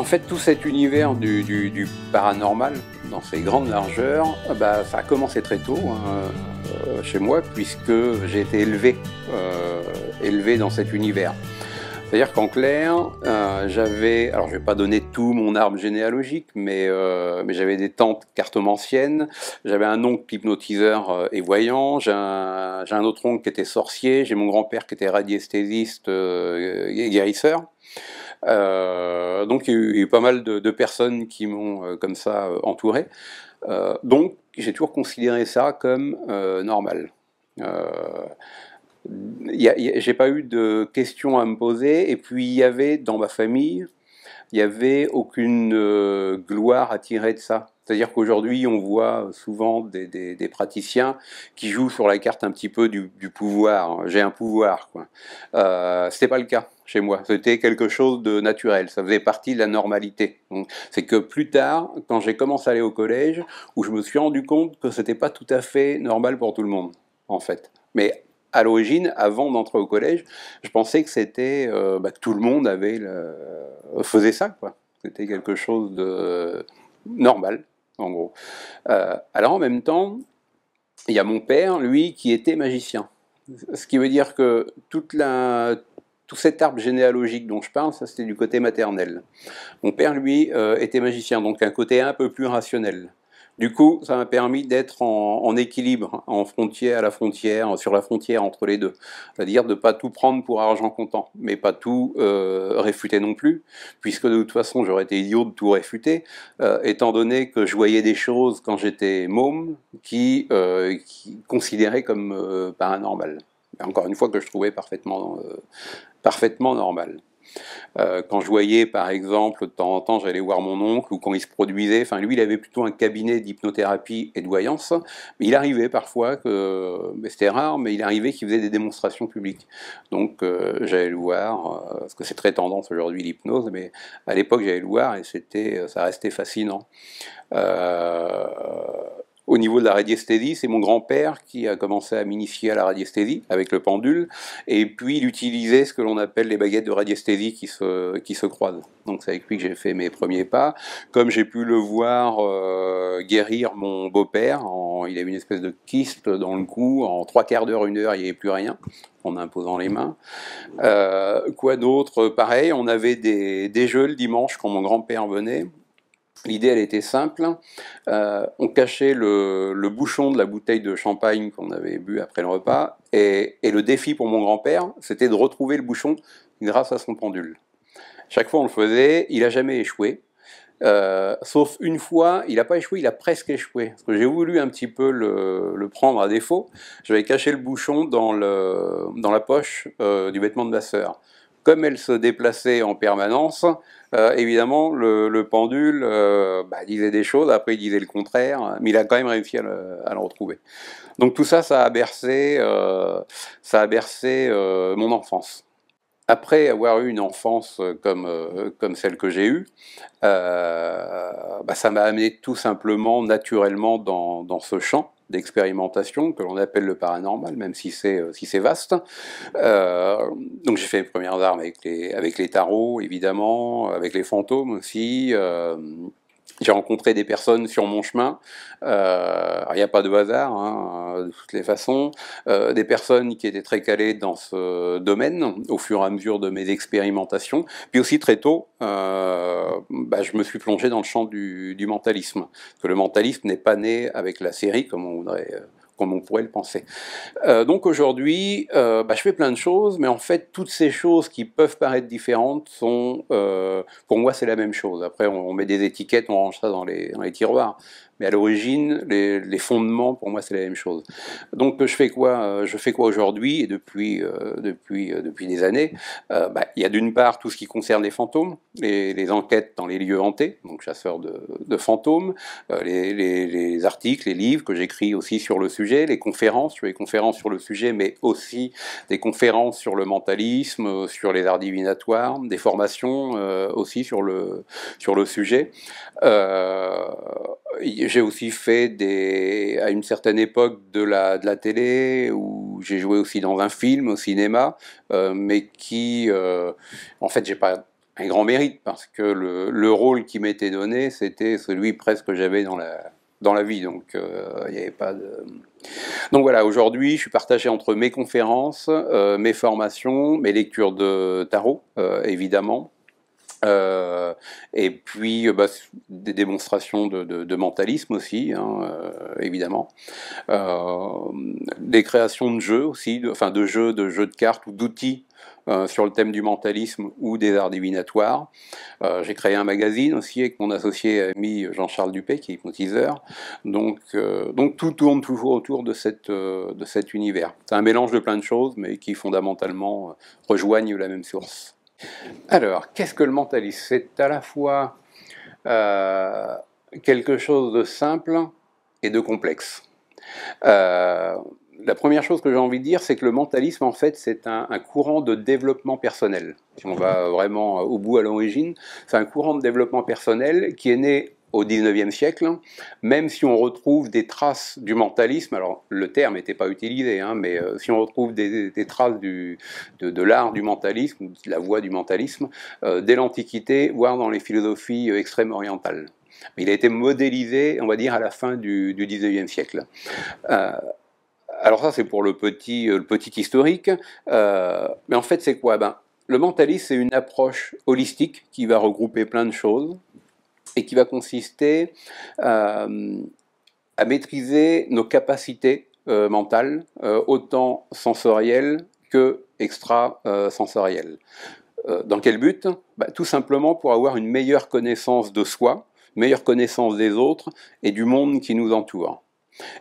En fait, tout cet univers du paranormal, dans ses grandes largeurs, ça a commencé très tôt chez moi, puisque j'ai été élevé dans cet univers. C'est-à-dire qu'en clair, j'avais, alors je vais pas donner tout mon arbre généalogique, mais j'avais des tantes cartomanciennes, j'avais un oncle hypnotiseur et voyant, j'ai un autre oncle qui était sorcier, j'ai mon grand-père qui était radiesthésiste et guérisseur. Donc il y a eu pas mal de personnes qui m'ont comme ça entouré. Donc j'ai toujours considéré ça comme normal. J'ai pas eu de questions à me poser, et puis il y avait dans ma famille, il n'y avait aucune gloire à tirer de ça. C'est-à-dire qu'aujourd'hui, on voit souvent des praticiens qui jouent sur la carte un petit peu du pouvoir. J'ai un pouvoir, quoi. C'était pas le cas chez moi. C'était quelque chose de naturel. Ça faisait partie de la normalité. C'est que plus tard, quand j'ai commencé à aller au collège, où je me suis rendu compte que c'était pas tout à fait normal pour tout le monde, en fait. Mais à l'origine, avant d'entrer au collège, je pensais que c'était que tout le monde faisait ça, quoi. C'était quelque chose de normal, en gros. Alors en même temps, il y a mon père, lui, qui était magicien. Ce qui veut dire que tout cet arbre généalogique dont je parle, ça c'était du côté maternel. Mon père, lui, était magicien, donc un côté un peu plus rationnel. Du coup, ça m'a permis d'être en équilibre, en frontière à la frontière, sur la frontière entre les deux. C'est-à-dire de ne pas tout prendre pour argent comptant, mais pas tout réfuter non plus, puisque de toute façon, j'aurais été idiot de tout réfuter, étant donné que je voyais des choses quand j'étais môme qui considéraient comme paranormales. Encore une fois, que je trouvais parfaitement normal. Quand je voyais, par exemple, de temps en temps, j'allais voir mon oncle, ou quand il se produisait, enfin lui, il avait plutôt un cabinet d'hypnothérapie et de voyance, mais il arrivait parfois c'était rare, mais il arrivait qu'il faisait des démonstrations publiques. Donc j'allais le voir, parce que c'est très tendance aujourd'hui l'hypnose, mais à l'époque j'allais le voir et ça restait fascinant. Au niveau de la radiesthésie, c'est mon grand-père qui a commencé à m'initier à la radiesthésie avec le pendule, et puis il utilisait ce que l'on appelle les baguettes de radiesthésie qui se croisent. Donc c'est avec lui que j'ai fait mes premiers pas. Comme j'ai pu le voir guérir mon beau-père, il avait une espèce de kyste dans le cou, en 3/4 d'heure, 1 heure, il n'y avait plus rien, en imposant les mains. Quoi d'autre? Pareil, on avait des jeux le dimanche quand mon grand-père venait. L'idée, elle était simple. On cachait le bouchon de la bouteille de champagne qu'on avait bu après le repas, et le défi pour mon grand-père, c'était de retrouver le bouchon grâce à son pendule. Chaque fois, on le faisait, il n'a jamais échoué. Sauf une fois, il n'a pas échoué, il a presque échoué. Parce que j'ai voulu un petit peu le prendre à défaut. J'avais caché le bouchon dans la poche du vêtement de ma sœur. Comme elle se déplaçait en permanence, évidemment, le pendule disait des choses, après il disait le contraire, mais il a quand même réussi à le retrouver. Donc tout ça, ça a bercé mon enfance. Après avoir eu une enfance comme celle que j'ai eue, ça m'a amené tout simplement, naturellement, dans ce champ d'expérimentation que l'on appelle le paranormal, même si c'est vaste. Donc j'ai fait mes premières armes avec les tarots, évidemment, avec les fantômes aussi. J'ai rencontré des personnes sur mon chemin, il n'y a pas de hasard, hein, de toutes les façons, des personnes qui étaient très calées dans ce domaine au fur et à mesure de mes expérimentations, puis aussi très tôt, je me suis plongé dans le champ du mentalisme, parce que le mentalisme n'est pas né avec la série comme on pourrait le penser. Donc aujourd'hui, je fais plein de choses, mais en fait, toutes ces choses qui peuvent paraître différentes sont, pour moi, c'est la même chose. Après, on met des étiquettes, on range ça dans les tiroirs. Mais à l'origine, les fondements, pour moi, c'est la même chose. Donc, je fais quoi aujourd'hui, et depuis des années? Il y a d'une part tout ce qui concerne les fantômes, les enquêtes dans les lieux hantés, donc chasseur de fantômes, les articles, les livres que j'écris aussi sur le sujet, les conférences, je fais des conférences sur le sujet, mais aussi des conférences sur le mentalisme, sur les arts divinatoires, des formations aussi sur le sujet. J'ai aussi fait à une certaine époque de la télé, où j'ai joué aussi dans un film au cinéma, mais en fait j'ai pas un grand mérite, parce que le rôle qui m'était donné, c'était celui presque que j'avais dans la vie, donc il n'y avait pas de... Donc voilà, aujourd'hui, je suis partagé entre mes conférences, mes formations, mes lectures de tarot, évidemment, et puis des démonstrations de mentalisme aussi, hein, évidemment. Des créations de jeux aussi, de jeux de cartes ou d'outils sur le thème du mentalisme ou des arts divinatoires. J'ai créé un magazine aussi avec mon associé ami Jean-Charles Dupé, qui est hypnotiseur. Donc tout tourne toujours autour de cet univers. C'est un mélange de plein de choses, mais qui fondamentalement rejoignent la même source. Alors, qu'est-ce que le mentalisme? C'est à la fois quelque chose de simple et de complexe. La première chose que j'ai envie de dire, c'est que le mentalisme, en fait, c'est un courant de développement personnel. Si on va vraiment au bout, à l'origine, c'est un courant de développement personnel qui est né au XIXe siècle, même si on retrouve des traces du mentalisme, alors le terme n'était pas utilisé, hein, mais si on retrouve des traces de l'art du mentalisme, de la voie du mentalisme, dès l'Antiquité, voire dans les philosophies extrêmes orientales. Il a été modélisé, on va dire, à la fin du XIXe siècle. Alors ça, c'est pour le petit historique. Mais en fait, c'est quoi? Le mentalisme, c'est une approche holistique qui va regrouper plein de choses et qui va consister à maîtriser nos capacités mentales, autant sensorielles que extrasensorielles. Dans quel but? Tout simplement pour avoir une meilleure connaissance de soi, une meilleure connaissance des autres et du monde qui nous entoure.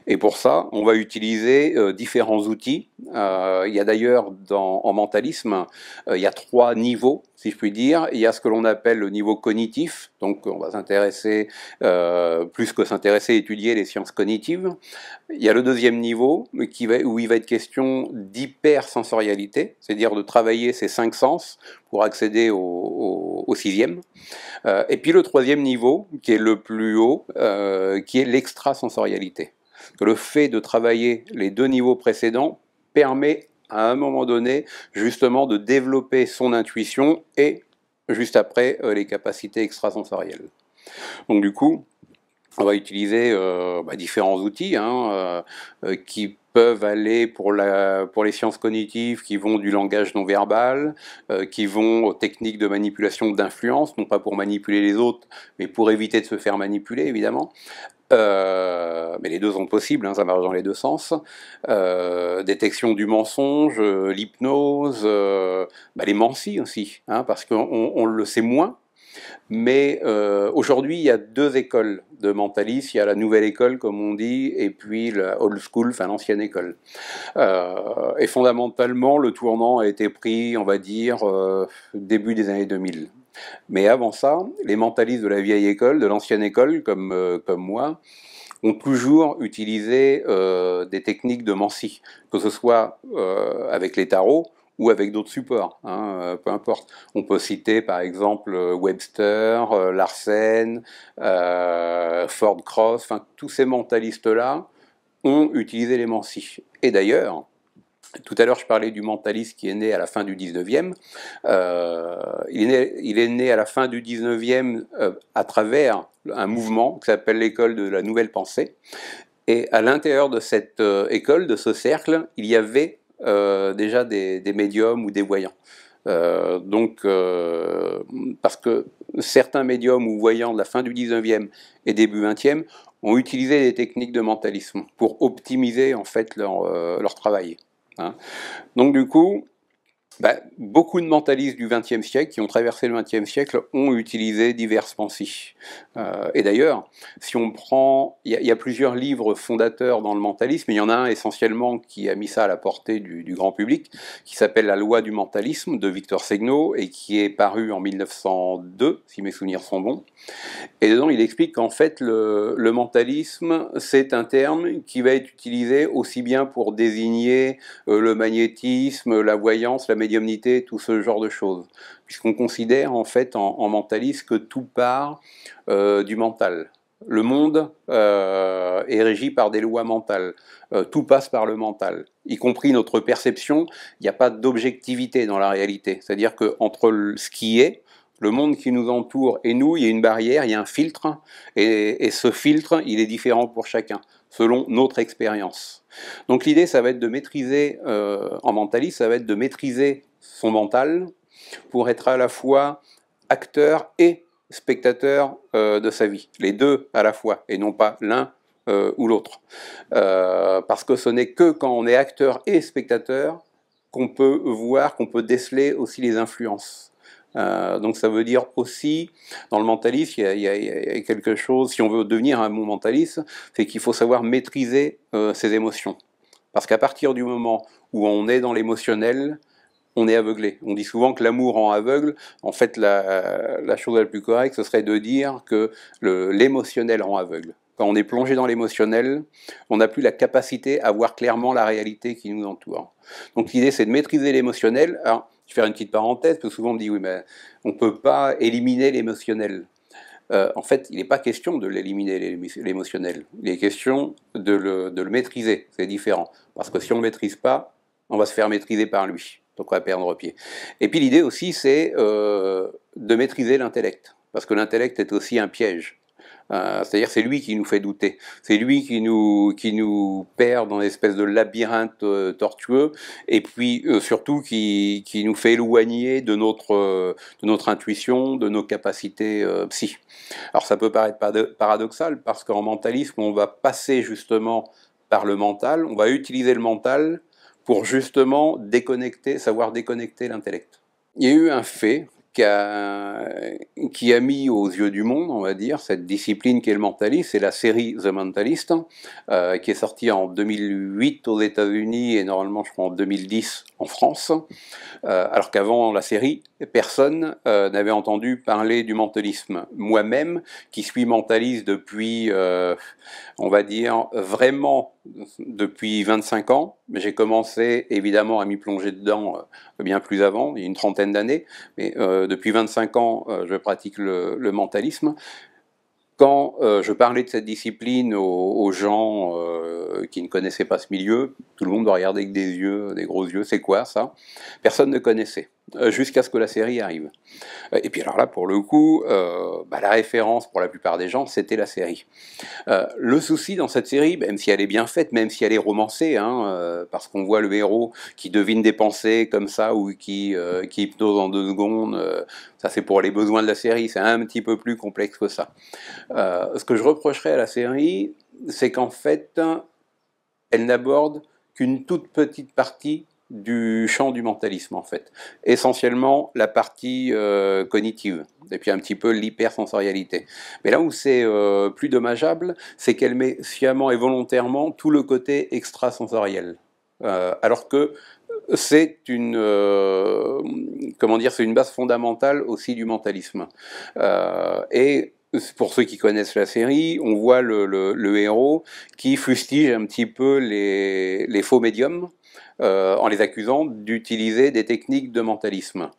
Et pour ça, on va utiliser différents outils. Il y a d'ailleurs en mentalisme, il y a 3 niveaux, si je puis dire. Il y a ce que l'on appelle le niveau cognitif, donc on va s'intéresser, plus que s'intéresser, étudier les sciences cognitives. Il y a le deuxième niveau, où il va être question d'hypersensorialité, c'est-à-dire de travailler ces 5 sens pour accéder au 6e. Et puis le 3e niveau, qui est le plus haut, qui est l'extrasensorialité. Que le fait de travailler les 2 niveaux précédents permet à un moment donné justement de développer son intuition et juste après les capacités extrasensorielles. Donc du coup, on va utiliser différents outils qui peuvent aller pour les sciences cognitives, qui vont du langage non verbal, qui vont aux techniques de manipulation d'influence, non pas pour manipuler les autres, mais pour éviter de se faire manipuler, évidemment. Mais les deux sont possibles, hein, ça marche dans les deux sens. Détection du mensonge, l'hypnose, les mancies aussi, hein, parce qu'on le sait moins. Mais aujourd'hui, il y a 2 écoles de mentalisme. Il y a la nouvelle école, comme on dit, et puis la old school, enfin l'ancienne école. Et fondamentalement, le tournant a été pris, on va dire, début des années 2000. Mais avant ça, les mentalistes de la vieille école, de l'ancienne école, comme moi, ont toujours utilisé des techniques de mancie, que ce soit avec les tarots ou avec d'autres supports, hein, peu importe. On peut citer par exemple Webster, Larsen, Ford Cross, enfin tous ces mentalistes-là ont utilisé les mancies. Et d'ailleurs, tout à l'heure, je parlais du mentalisme qui est né à la fin du 19e. Il est né à la fin du 19e à travers un mouvement qui s'appelle l'école de la nouvelle pensée. Et à l'intérieur de cette école, de ce cercle, il y avait déjà des médiums ou des voyants. Parce que certains médiums ou voyants de la fin du 19e et début 20e ont utilisé des techniques de mentalisme pour optimiser en fait leur travail. Hein. Donc du coup, beaucoup de mentalistes du XXe siècle, qui ont traversé le XXe siècle, ont utilisé diverses pensies. Et d'ailleurs, si on prend... Il y a plusieurs livres fondateurs dans le mentalisme, mais il y en a un essentiellement qui a mis ça à la portée du grand public, qui s'appelle La loi du mentalisme, de Victor Segno, et qui est paru en 1902, si mes souvenirs sont bons. Et dedans, il explique qu'en fait, le mentalisme, c'est un terme qui va être utilisé aussi bien pour désigner le magnétisme, la voyance, la médiumnité, tout ce genre de choses. Puisqu'on considère en fait en mentalisme que tout part du mental. Le monde est régi par des lois mentales. Tout passe par le mental, y compris notre perception. Il n'y a pas d'objectivité dans la réalité. C'est-à-dire qu'entre ce qui est, Le monde qui nous entoure et nous, il y a une barrière, il y a un filtre, et ce filtre, il est différent pour chacun, selon notre expérience. Donc l'idée, ça va être de maîtriser, en mentalisme, ça va être de maîtriser son mental pour être à la fois acteur et spectateur de sa vie, les deux à la fois, et non pas l'un ou l'autre. Parce que ce n'est que quand on est acteur et spectateur qu'on peut voir, qu'on peut déceler aussi les influences. Donc ça veut dire aussi, dans le mentalisme, il y a quelque chose, si on veut devenir un bon mentaliste, c'est qu'il faut savoir maîtriser ses émotions. Parce qu'à partir du moment où on est dans l'émotionnel, on est aveuglé. On dit souvent que l'amour rend aveugle. En fait, la chose la plus correcte, ce serait de dire que l'émotionnel rend aveugle. Quand on est plongé dans l'émotionnel, on n'a plus la capacité à voir clairement la réalité qui nous entoure. Donc l'idée, c'est de maîtriser l'émotionnel. Alors, je vais faire une petite parenthèse, parce que souvent on me dit, oui, mais on ne peut pas éliminer l'émotionnel. En fait, il n'est pas question de l'éliminer, l'émotionnel. Il est question de le maîtriser. C'est différent. Parce que si on ne le maîtrise pas, on va se faire maîtriser par lui. Donc on va perdre pied. Et puis l'idée aussi, c'est de maîtriser l'intellect. Parce que l'intellect est aussi un piège. C'est-à-dire c'est lui qui nous fait douter, c'est lui qui nous perd dans une espèce de labyrinthe tortueux, et puis surtout qui nous fait éloigner de notre intuition, de nos capacités psy. Alors ça peut paraître paradoxal, parce qu'en mentalisme, on va passer justement par le mental, on va utiliser le mental pour justement savoir déconnecter l'intellect. Il y a eu un fait qui a mis aux yeux du monde, on va dire, cette discipline qui est le mentalisme, c'est la série The Mentalist, qui est sortie en 2008 aux États-Unis et normalement, je crois, en 2010 en France, alors qu'avant la série, personne n'avait entendu parler du mentalisme. Moi-même, qui suis mentaliste depuis, on va dire, vraiment depuis 25 ans, j'ai commencé évidemment à m'y plonger dedans bien plus avant, il y a une trentaine d'années, mais depuis 25 ans, je pratique le mentalisme. Quand je parlais de cette discipline aux gens qui ne connaissaient pas ce milieu, tout le monde me regardait avec des yeux, des gros yeux, c'est quoi ça? Personne ne connaissait, jusqu'à ce que la série arrive. Et puis alors là, pour le coup, la référence pour la plupart des gens, c'était la série. Le souci dans cette série, même si elle est bien faite, même si elle est romancée, parce qu'on voit le héros qui devine des pensées comme ça, ou qui hypnose en 2 secondes, ça c'est pour les besoins de la série, c'est un petit peu plus complexe que ça. Ce que je reprocherais à la série, c'est qu'en fait, elle n'aborde qu'une toute petite partie du champ du mentalisme, en fait. Essentiellement la partie cognitive, et puis un petit peu l'hypersensorialité. Mais là où c'est plus dommageable, c'est qu'elle met sciemment et volontairement tout le côté extrasensoriel. Alors que c'est une c'est une base fondamentale aussi du mentalisme. Et pour ceux qui connaissent la série, on voit le héros qui fustige un petit peu les faux médiums en les accusant d'utiliser des techniques de mentalisme.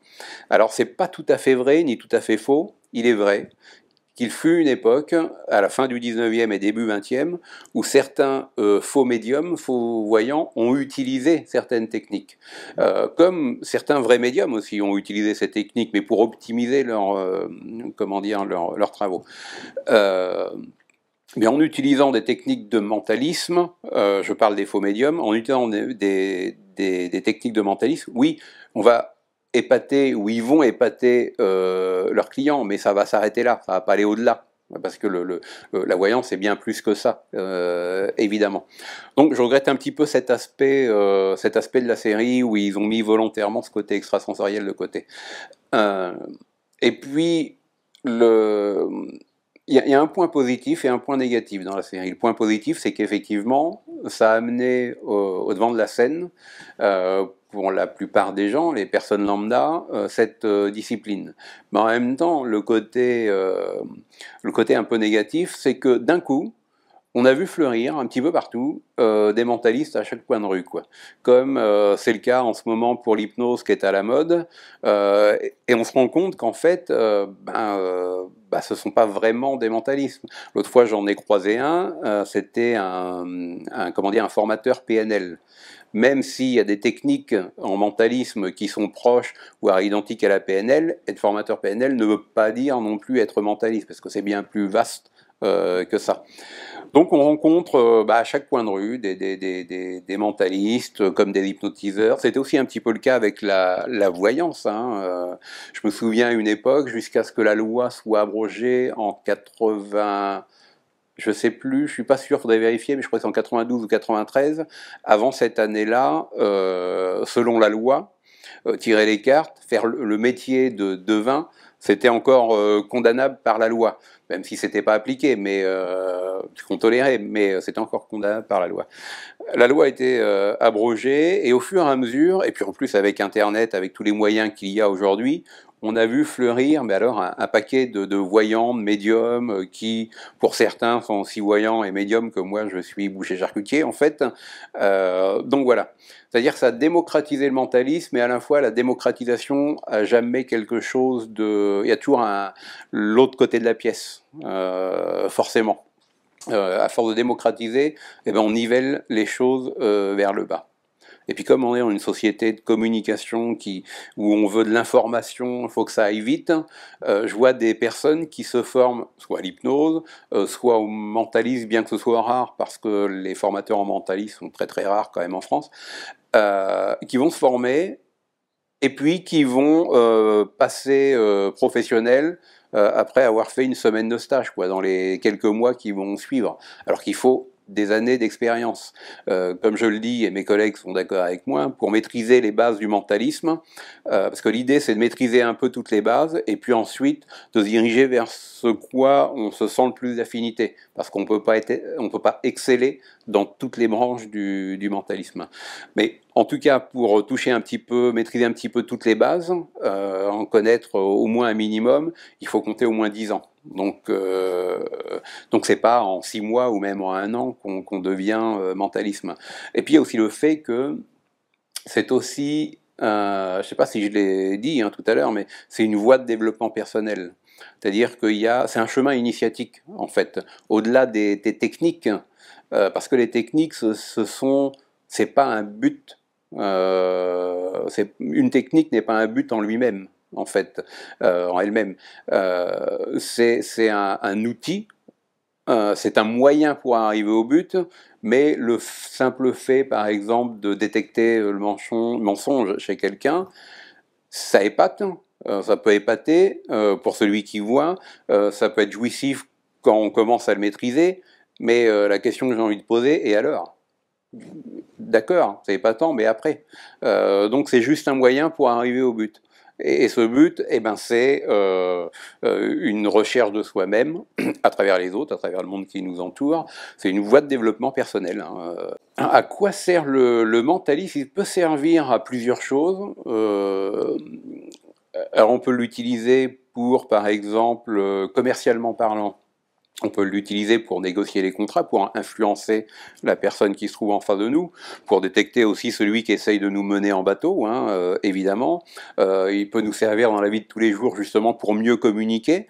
Alors c'est pas tout à fait vrai ni tout à fait faux, il est vrai qu'il fut une époque, à la fin du 19e et début 20e, où certains faux médiums, faux voyants, ont utilisé certaines techniques. Comme certains vrais médiums aussi ont utilisé ces techniques, mais pour optimiser leurs travaux. Mais en utilisant des techniques de mentalisme, je parle des faux médiums, en utilisant des techniques de mentalisme, oui, on va épater, ou ils vont épater leurs clients, mais ça va s'arrêter là, ça va pas aller au-delà, parce que la voyance est bien plus que ça, évidemment. Donc je regrette un petit peu cet aspect de la série où ils ont mis volontairement ce côté extrasensoriel de côté. Et puis, il y a un point positif et un point négatif dans la série. Le point positif, c'est qu'effectivement, ça a amené au devant de la scène, pour la plupart des gens, les personnes lambda, cette discipline. Mais en même temps, le côté un peu négatif, c'est que d'un coup, on a vu fleurir un petit peu partout des mentalistes à chaque coin de rue, quoi. Comme c'est le cas en ce moment pour l'hypnose qui est à la mode, et on se rend compte qu'en fait, ce sont pas vraiment des mentalistes. L'autre fois, j'en ai croisé un, c'était un formateur PNL. même s'il y a des techniques en mentalisme qui sont proches, voire identiques à la PNL, être formateur PNL ne veut pas dire non plus être mentaliste, parce que c'est bien plus vaste que ça. Donc on rencontre à chaque coin de rue des mentalistes comme des hypnotiseurs. C'était aussi un petit peu le cas avec la voyance. Je me souviens à une époque, jusqu'à ce que la loi soit abrogée en 80... Je sais plus, je suis pas sûr, il faudrait vérifier, mais je crois que c'est en 92 ou 93. Avant cette année-là, selon la loi, tirer les cartes, faire le métier de devin, c'était encore condamnable par la loi, même si c'était pas appliqué, mais qu'on tolérait, mais c'était encore condamnable par la loi. La loi a été abrogée, et au fur et à mesure, et puis en plus avec Internet, avec tous les moyens qu'il y a aujourd'hui, on a vu fleurir, mais alors un paquet de voyants, de médiums, qui, pour certains, sont aussi voyants et médiums que moi, je suis boucher-charcutier, en fait. Donc voilà. C'est-à-dire que ça a démocratisé le mentalisme, mais à la fois, la démocratisation a jamais quelque chose de... Il y a toujours l'autre côté de la pièce, forcément. À force de démocratiser, eh ben on nivelle les choses vers le bas. Et puis comme on est dans une société de communication où on veut de l'information, il faut que ça aille vite, je vois des personnes qui se forment soit à l'hypnose, soit au mentalisme, bien que ce soit rare, parce que les formateurs en mentalisme sont très très rares quand même en France, qui vont se former et puis qui vont passer professionnels après avoir fait une semaine de stage, quoi, dans les quelques mois qui vont suivre. Alors qu'il faut des années d'expérience. Comme je le dis, et mes collègues sont d'accord avec moi, pour maîtriser les bases du mentalisme, parce que l'idée c'est de maîtriser un peu toutes les bases, et puis ensuite de se diriger vers ce quoi on se sent le plus d'affinité, parce qu'on peut pas exceller dans toutes les branches du mentalisme. Mais en tout cas, pour toucher un petit peu, maîtriser un petit peu toutes les bases, en connaître au moins un minimum, il faut compter au moins 10 ans. Donc c'est pas en 6 mois ou même en 1 an qu'on devient mentalisme. Et puis il y a aussi le fait que c'est aussi, je sais pas si je l'ai dit tout à l'heure, mais c'est une voie de développement personnel. C'est-à-dire c'est un chemin initiatique en fait, au-delà des techniques, parce que les techniques, c'est pas un but. Une technique n'est pas un but en lui-même, en fait, en elle-même. C'est un outil, c'est un moyen pour arriver au but, mais le simple fait, par exemple, de détecter le mensonge chez quelqu'un, ça épate. Ça peut épater pour celui qui voit, ça peut être jouissif quand on commence à le maîtriser, mais la question que j'ai envie de poser, et alors ? D'accord, c'est épatant, mais après. Donc c'est juste un moyen pour arriver au but. Et ce but, c'est une recherche de soi-même à travers les autres, à travers le monde qui nous entoure. C'est une voie de développement personnel. À quoi sert le mentalisme? Il peut servir à plusieurs choses. Alors on peut l'utiliser pour, par exemple, commercialement parlant. On peut l'utiliser pour négocier les contrats, pour influencer la personne qui se trouve en face de nous, pour détecter aussi celui qui essaye de nous mener en bateau, évidemment. Il peut nous servir dans la vie de tous les jours justement pour mieux communiquer.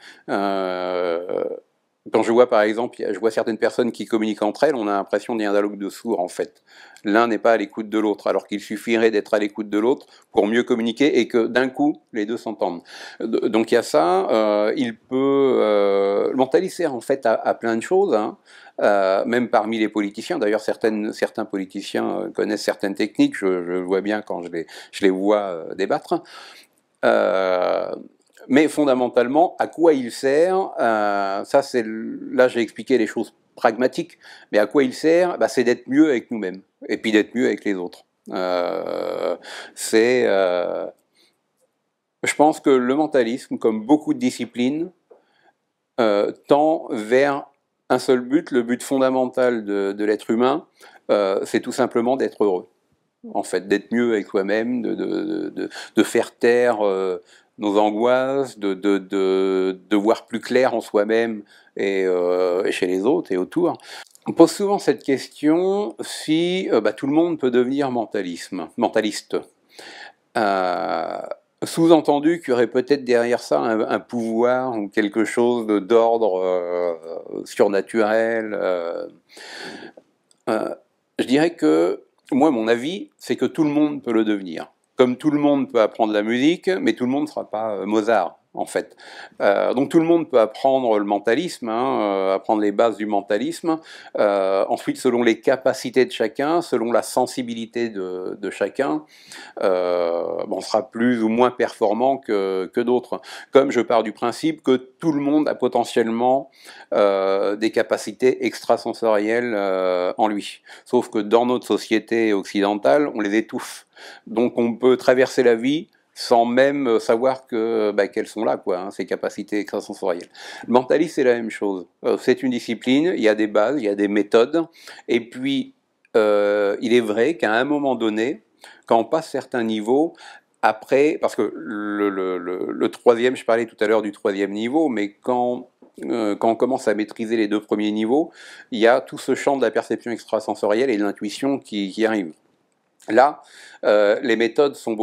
Quand je vois par exemple, je vois certaines personnes qui communiquent entre elles, on a l'impression qu'il y a un dialogue de sourds en fait. L'un n'est pas à l'écoute de l'autre, alors qu'il suffirait d'être à l'écoute de l'autre pour mieux communiquer et que d'un coup, les deux s'entendent. Donc il y a ça, le mentaliste sert en fait à plein de choses, même parmi les politiciens. D'ailleurs, certains politiciens connaissent certaines techniques, je le vois bien quand je les vois débattre. Mais fondamentalement, à quoi il sert là j'ai expliqué les choses pragmatiques, mais à quoi il sert c'est d'être mieux avec nous-mêmes, et puis d'être mieux avec les autres. Je pense que le mentalisme, comme beaucoup de disciplines, tend vers un seul but, le but fondamental de l'être humain, c'est tout simplement d'être heureux. En fait, d'être mieux avec soi-même, de faire taire nos angoisses, de voir plus clair en soi-même et chez les autres et autour. On pose souvent cette question si tout le monde peut devenir mentaliste. Sous-entendu qu'il y aurait peut-être derrière ça un pouvoir ou quelque chose d'ordre surnaturel. Je dirais que moi, mon avis, c'est que tout le monde peut le devenir. Comme tout le monde peut apprendre la musique, mais tout le monde ne sera pas Mozart, en fait. Donc tout le monde peut apprendre le mentalisme, hein, apprendre les bases du mentalisme. Ensuite, selon les capacités de chacun, selon la sensibilité de chacun, on sera plus ou moins performant que d'autres. Comme je pars du principe que tout le monde a potentiellement des capacités extrasensorielles en lui. Sauf que dans notre société occidentale, on les étouffe. Donc on peut traverser la vie sans même savoir qu'elles sont là, quoi, hein, ces capacités extrasensorielles. Le mentalisme, c'est la même chose. C'est une discipline, il y a des bases, il y a des méthodes, et puis il est vrai qu'à un moment donné, quand on passe certains niveaux, après, parce que le troisième, je parlais tout à l'heure du troisième niveau, mais quand on commence à maîtriser les deux premiers niveaux, il y a tout ce champ de la perception extrasensorielle et de l'intuition qui arrive. Là, les méthodes sont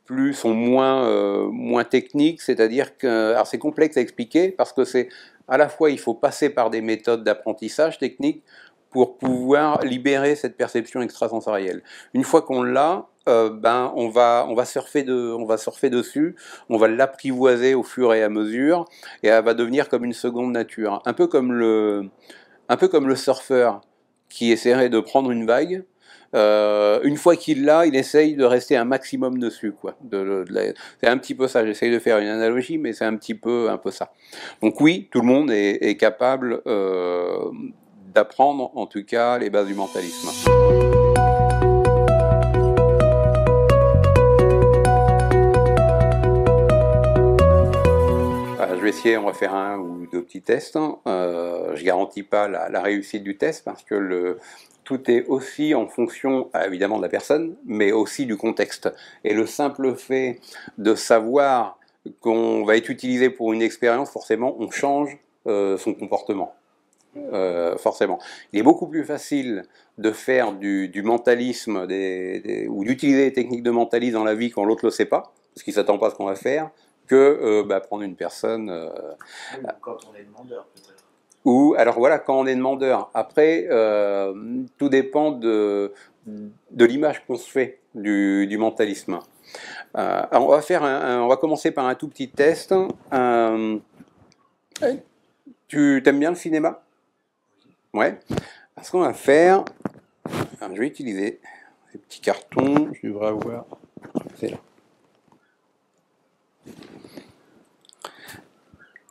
moins techniques, c'est-à-dire que, alors c'est complexe à expliquer parce que c'est à la fois il faut passer par des méthodes d'apprentissage technique pour pouvoir libérer cette perception extrasensorielle. Une fois qu'on l'a, on va surfer dessus, on va l'apprivoiser au fur et à mesure, et elle va devenir comme une seconde nature, un peu comme le surfeur qui essaierait de prendre une vague. Une fois qu'il l'a, il essaye de rester un maximum dessus, quoi. C'est un petit peu ça. J'essaye de faire une analogie, mais c'est un peu ça. Donc oui, tout le monde est capable d'apprendre, en tout cas, les bases du mentalisme. Je vais essayer, on va faire un ou deux petits tests. Je garantis pas la réussite du test parce que tout est aussi en fonction, évidemment, de la personne, mais aussi du contexte. Et le simple fait de savoir qu'on va être utilisé pour une expérience, forcément, on change son comportement. Forcément. Il est beaucoup plus facile de faire du mentalisme ou d'utiliser des techniques de mentalisme dans la vie quand l'autre ne le sait pas, parce qu'il ne s'attend pas à ce qu'on va faire, que prendre une personne... quand on est demandeur, peut-être. Ou, alors voilà, quand on est demandeur. Après, tout dépend de l'image qu'on se fait du mentalisme. Alors on va commencer par un tout petit test. Tu t'aimes bien le cinéma? Ouais. Alors, ce qu'on va faire, alors, je vais utiliser ces petits cartons. Je devrais avoir. C'est là.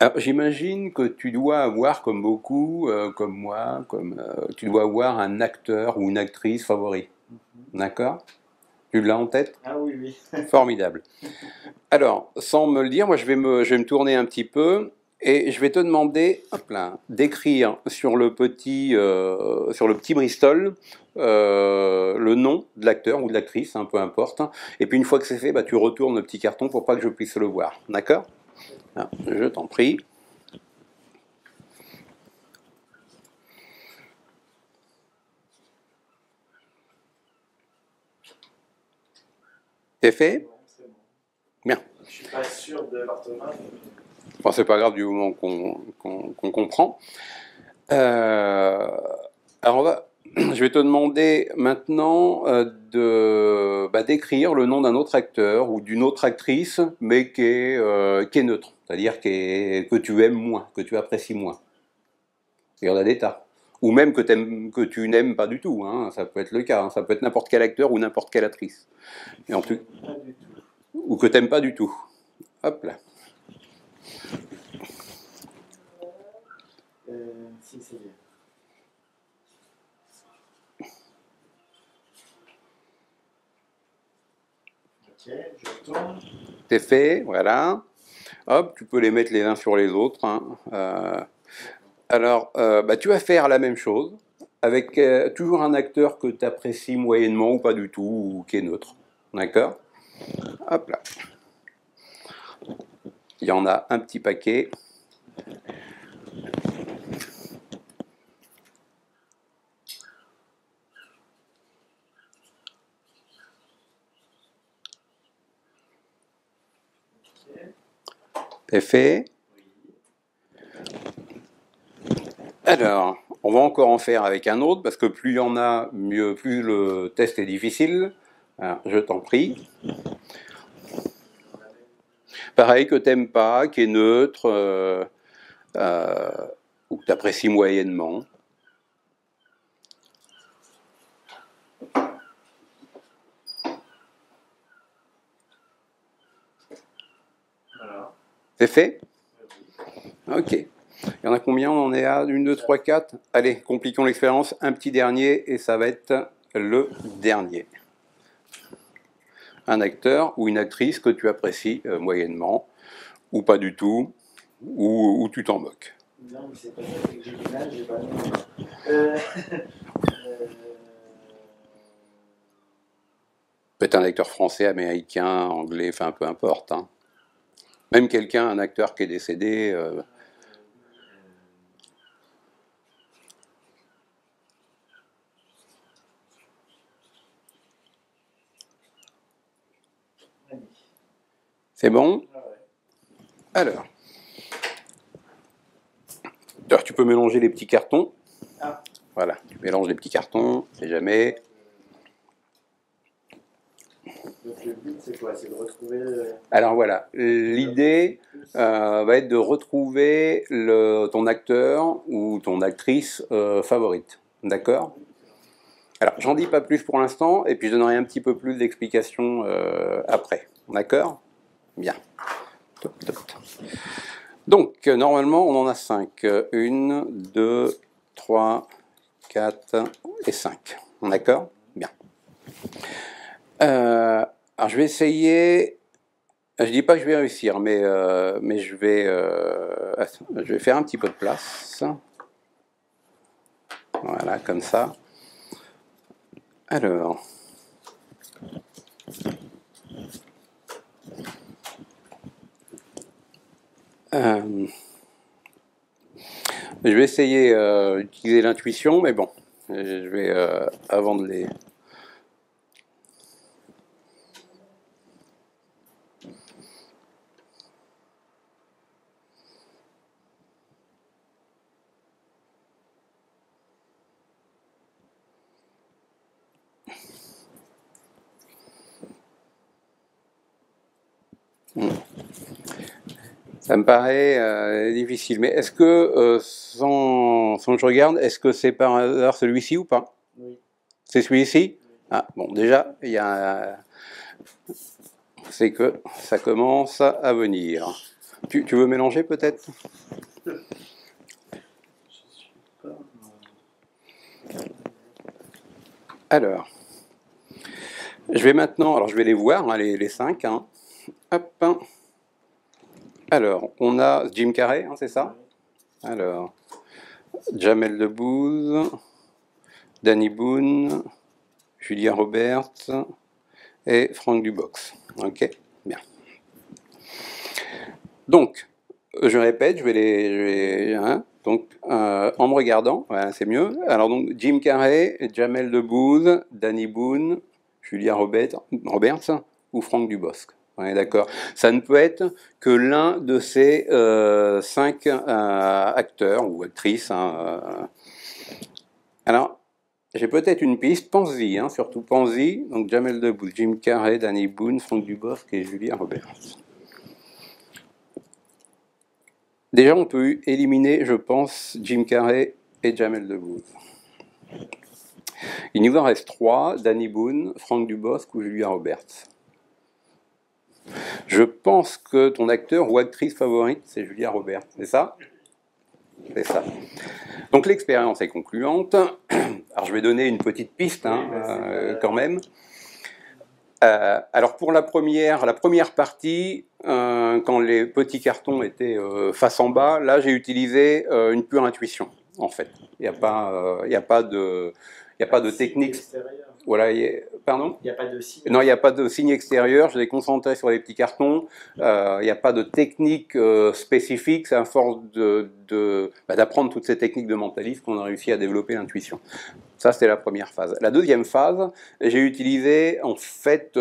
Alors, j'imagine que tu dois avoir, comme beaucoup, comme moi, tu dois avoir un acteur ou une actrice favori. D'accord? Tu l'as en tête? Ah oui, oui. Formidable. Alors, sans me le dire, moi je vais me tourner un petit peu et je vais te demander d'écrire sur le petit Bristol le nom de l'acteur ou de l'actrice, peu importe. Et puis une fois que c'est fait, tu retournes le petit carton pour pas que je puisse le voir. D'accord? Je t'en prie. C'est fait? C'est bon. Bien. Je suis pas sûr de l'orthographe. Enfin, c'est pas grave du moment qu'on comprend. Alors je vais te demander maintenant d'écrire le nom d'un autre acteur ou d'une autre actrice, mais qui est neutre, c'est-à-dire que tu aimes moins, que tu apprécies moins. Il y en a des tas. Ou même que tu n'aimes pas du tout, hein, ça peut être le cas, hein, ça peut être n'importe quel acteur ou n'importe quelle actrice. Et en plus, Pas du tout. ou que tu n'aimes pas du tout. Hop là. Si, c'est bien. Ok, je tourne. C'est fait, voilà. Hop, tu peux les mettre les uns sur les autres. Hein. Alors, tu vas faire la même chose avec toujours un acteur que tu apprécies moyennement ou pas du tout, ou qui est neutre. D'accord? Hop là. Il y en a un petit paquet. C'est fait. Alors, On va encore en faire avec un autre, parce que plus il y en a, mieux, plus le test est difficile. Alors, je t'en prie. Pareil, que t'aimes pas, qui est neutre, ou que tu apprécies moyennement. Voilà. C'est fait? Ok. Il y en a combien? On en est à 1, 2, 3, 4. Allez, compliquons l'expérience. Un petit dernier, et ça va être le dernier. Un acteur ou une actrice que tu apprécies moyennement, ou pas du tout, ou tu t'en moques. Non, mais c'est pas ça, c'est que j'ai du mal, j'ai pas le nom. Euh, Peut-être un acteur français, américain, anglais, enfin peu importe. Hein. Même quelqu'un, un acteur qui est décédé. C'est bon? Alors, tu peux mélanger les petits cartons. Ah. Voilà, tu mélanges les petits cartons, c'est jamais. Donc le but, c'est quoi? C'est de retrouver. Alors voilà, l'idée va être de retrouver ton acteur ou ton actrice favorite. D'accord? Alors, j'en dis pas plus pour l'instant, et puis je donnerai un petit peu plus d'explications après. D'accord? Bien. Top, top. Donc, normalement, on en a 5. 1, 2, 3, 4 et 5. D'accord? Bien. Alors, je vais essayer. Je dis pas que je vais réussir, mais je vais faire un petit peu de place. Voilà, comme ça. Alors. Je vais essayer d'utiliser l'intuition, mais bon, je vais, avant de les... Ça me paraît difficile, mais est-ce que, sans que je regarde, est-ce que c'est par hasard celui-ci ou pas? Oui. C'est celui-ci? Ah, bon, déjà, il y a... C'est que ça commence à venir. Tu veux mélanger peut-être? Alors, je vais maintenant... Alors, je vais les voir, hein, les 5. Hein. Hop. Alors, on a Jim Carrey, hein, c'est ça? Alors, Jamel Debbouze, Danny Boone, Julia Roberts et Franck Dubox. Ok, bien. Donc, je répète, donc, en me regardant, voilà, c'est mieux. Alors, donc, Jim Carrey, Jamel Debbouze, Danny Boone, Julia Roberts ou Franck Dubosc. On est d'accord. Ça ne peut être que l'un de ces 5 acteurs ou actrices. Hein, Alors, j'ai peut-être une piste. Pense-y, hein, surtout pense-y. Donc, Jamel Debbouze, Jim Carrey, Danny Boone, Franck Dubosc et Julia Roberts. Déjà, on peut éliminer, je pense, Jim Carrey et Jamel Debbouze. Il nous en reste 3, Danny Boone, Franck Dubosc ou Julia Roberts. Je pense que ton acteur ou actrice favorite, c'est Julia Roberts, c'est ça? C'est ça. Donc l'expérience est concluante. Alors je vais donner une petite piste quand même. Alors pour la première partie, quand les petits cartons étaient face en bas, là j'ai utilisé une pure intuition en fait. Il n'y a pas de technique. Voilà, pardon? Il n'y a pas de signe. Non, il n'y a pas de signe extérieur. Je l'ai concentré sur les petits cartons. Il n'y a pas de technique spécifique. C'est à force d'apprendre toutes ces techniques de mentalisme qu'on a réussi à développer l'intuition. Ça, c'était la première phase. La deuxième phase, j'ai utilisé en fait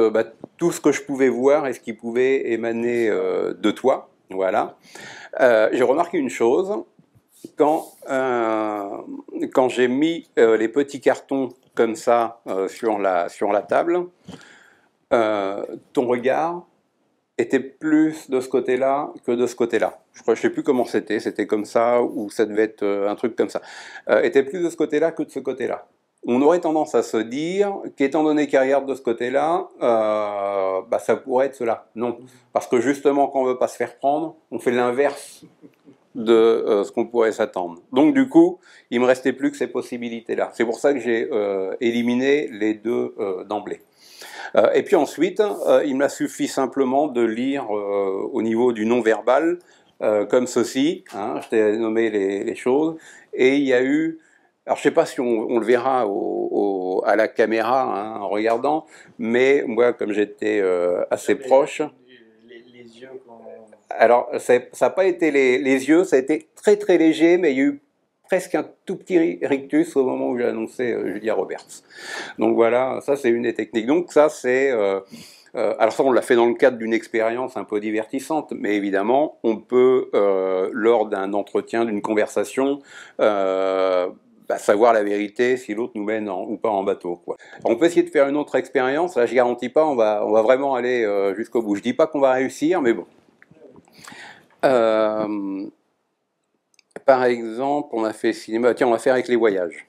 tout ce que je pouvais voir et ce qui pouvait émaner de toi. Voilà. J'ai remarqué une chose. Quand quand j'ai mis les petits cartons comme ça sur la table, ton regard était plus de ce côté-là que de ce côté-là. Je ne sais plus comment c'était comme ça, ou ça devait être un truc comme ça. Était plus de ce côté-là que de ce côté-là. On aurait tendance à se dire qu'étant donné qu'il regarde de ce côté-là, bah, ça pourrait être cela. Non, parce que justement, quand on ne veut pas se faire prendre, on fait l'inverse de ce qu'on pourrait s'attendre. Donc du coup, il ne me restait plus que ces possibilités-là. C'est pour ça que j'ai éliminé les deux d'emblée. Et puis ensuite, il m'a suffi simplement de lire au niveau du non-verbal, comme ceci, hein, je t'ai nommé les choses, et il y a eu, alors je ne sais pas si on le verra à la caméra hein, en regardant, mais moi comme j'étais assez proche... Les yeux quand... Alors ça n'a pas été les yeux, ça a été très très léger, mais il y a eu presque un tout petit rictus au moment où j'ai annoncé Julia Roberts. Donc voilà, ça c'est une des techniques. Donc ça c'est... alors ça on l'a fait dans le cadre d'une expérience un peu divertissante, mais évidemment on peut, lors d'un entretien, d'une conversation, savoir la vérité si l'autre nous mène ou pas en bateau, quoi. On peut essayer de faire une autre expérience, là je garantis pas, on va vraiment aller jusqu'au bout. Je dis pas qu'on va réussir, mais bon. Par exemple, on a fait cinéma. Tiens, on va faire avec les voyages.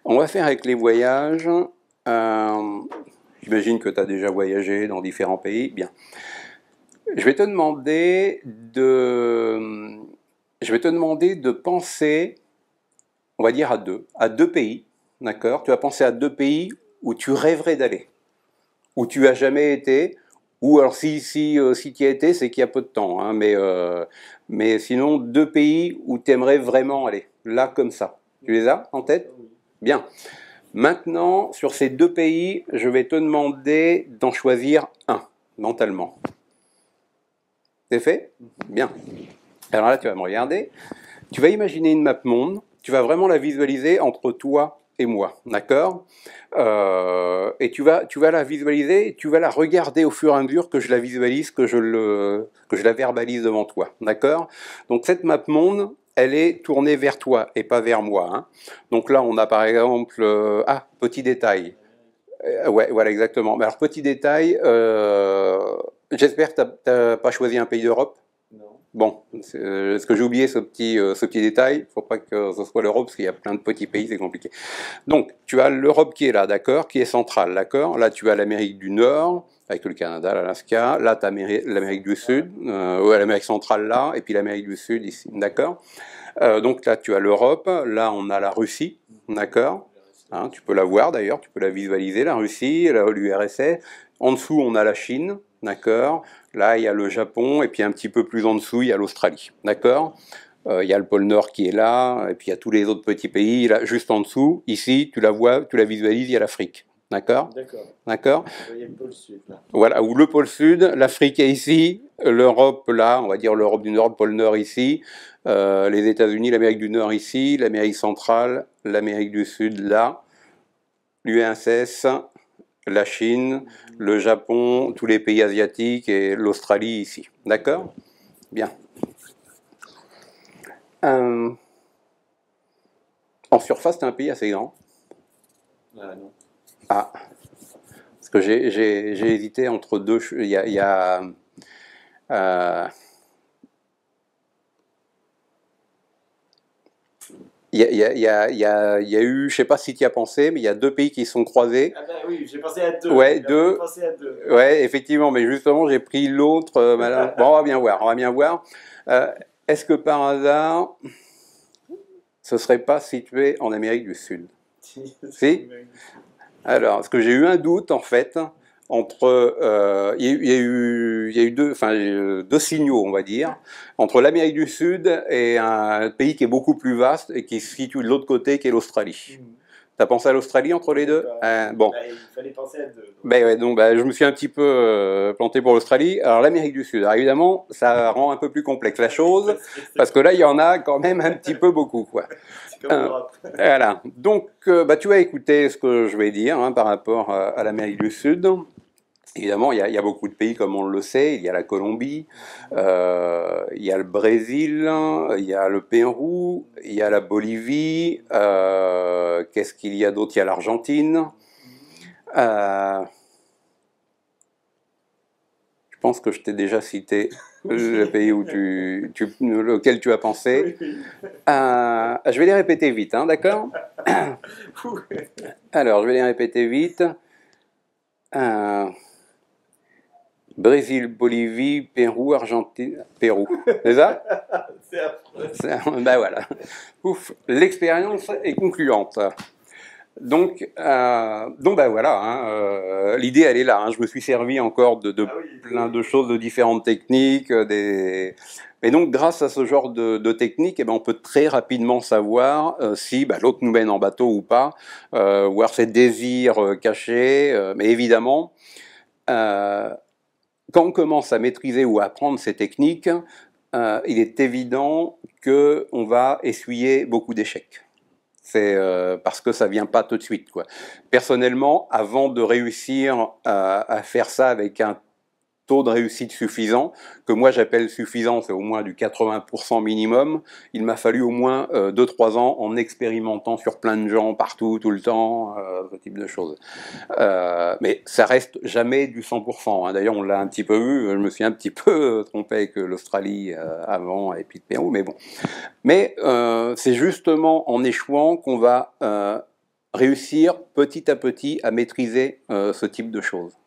On va faire avec les voyages. J'imagine que tu as déjà voyagé dans différents pays. Bien. Je vais te demander de penser, on va dire à deux pays. D'accord ? Tu vas penser à deux pays où tu rêverais d'aller, où tu as jamais été. Ou alors si tu y as été, c'est qu'il y a peu de temps. Hein, mais sinon, deux pays où tu aimerais vraiment aller. Là, comme ça. Tu les as en tête ? Bien. Maintenant, sur ces deux pays, je vais te demander d'en choisir un, mentalement. C'est fait ? Bien. Alors là, tu vas me regarder. Tu vas imaginer une map monde. Tu vas vraiment la visualiser entre toi et moi, d'accord ? Et tu vas la visualiser, et tu vas la regarder au fur et à mesure que je la visualise, que je la verbalise devant toi, d'accord ? Donc cette map monde, elle est tournée vers toi et pas vers moi. Hein. Donc là, on a par exemple, petit détail. Ouais, voilà, exactement. Mais alors, petit détail, j'espère que tu n'as pas choisi un pays d'Europe. Bon, est-ce que j'ai oublié ce petit détail ? Il ne faut pas que ce soit l'Europe, parce qu'il y a plein de petits pays, c'est compliqué. Donc, tu as l'Europe qui est là, d'accord, qui est centrale, d'accord. Là, tu as l'Amérique du Nord, avec le Canada, l'Alaska. Là, tu as l'Amérique du Sud, l'Amérique centrale là, et puis l'Amérique du Sud ici, d'accord. Donc là, tu as l'Europe. Là, on a la Russie, d'accord. Hein, tu peux la voir d'ailleurs, tu peux la visualiser, la Russie, l'URSS. En dessous, on a la Chine, d'accord. Là, il y a le Japon, et puis un petit peu plus en dessous, il y a l'Australie, d'accord. Il y a le pôle Nord qui est là, et puis il y a tous les autres petits pays, là, juste en dessous. Ici, tu la vois, tu la visualises, il y a l'Afrique, d'accord. D'accord. Il y a le pôle Sud, là. Voilà, ou le pôle Sud, l'Afrique est ici, l'Europe là, on va dire l'Europe du Nord, le pôle Nord ici, les États-Unis, l'Amérique du Nord ici, l'Amérique centrale, l'Amérique du Sud là, l'URSS, la Chine, le Japon, tous les pays asiatiques et l'Australie ici. D'accord ? Bien. En surface, c'est un pays assez grand. Non. Ah. Parce que j'ai hésité entre deux. Il y a eu, je ne sais pas si tu y as pensé, mais il y a deux pays qui sont croisés. Ah ben oui, j'ai pensé à deux. Ouais, deux. Ouais, effectivement, mais justement, j'ai pris l'autre. Bon, on va bien voir. Est-ce que par hasard, ce ne serait pas situé en Amérique du Sud ? Si ? Alors, parce que j'ai eu un doute, en fait, entre... il y a eu deux signaux, on va dire, entre l'Amérique du Sud et un pays qui est beaucoup plus vaste et qui se situe de l'autre côté, qui est l'Australie. T'as pensé à l'Australie entre les deux ? Bon. Il fallait penser à deux. Donc je me suis un petit peu planté pour l'Australie. Alors l'Amérique du Sud, alors évidemment, ça rend un peu plus complexe la chose, parce que là, il y en a quand même un petit peu beaucoup, quoi. C'est comme l'Europe. Voilà. Donc, tu vas écouter ce que je vais dire hein, par rapport à l'Amérique du Sud. Évidemment, il y a beaucoup de pays, comme on le sait. Il y a la Colombie, il y a le Brésil, il y a le Pérou, il y a la Bolivie. Qu'est-ce qu'il y a d'autre? Il y a l'Argentine. Euh, je pense que je t'ai déjà cité le pays auquel tu as pensé. Je vais les répéter vite, hein, d'accord? Alors, je vais les répéter vite. Brésil, Bolivie, Pérou, Argentine, Pérou. C'est ça? C'est affreux. Ben voilà. Ouf, l'expérience est concluante. Donc ben voilà, hein, l'idée elle est là. Hein. Je me suis servi encore de plein de choses, de différentes techniques. Et donc grâce à ce genre de techniques, eh ben, on peut très rapidement savoir si l'autre nous mène en bateau ou pas, voir ses désirs cachés. Mais évidemment, quand on commence à maîtriser ou à apprendre ces techniques, il est évident qu'on va essuyer beaucoup d'échecs. C'est parce que ça vient pas tout de suite, quoi. Personnellement, avant de réussir à faire ça avec un taux de réussite suffisant, que moi j'appelle suffisant, c'est au moins du 80% minimum, il m'a fallu au moins 2-3 ans en expérimentant sur plein de gens, partout, tout le temps, ce type de choses. Mais ça reste jamais du 100%. Hein. D'ailleurs, on l'a un petit peu vu, je me suis un petit peu trompé avec l'Australie avant et puis le Pérou, mais bon. Mais c'est justement en échouant qu'on va réussir petit à petit à maîtriser ce type de choses.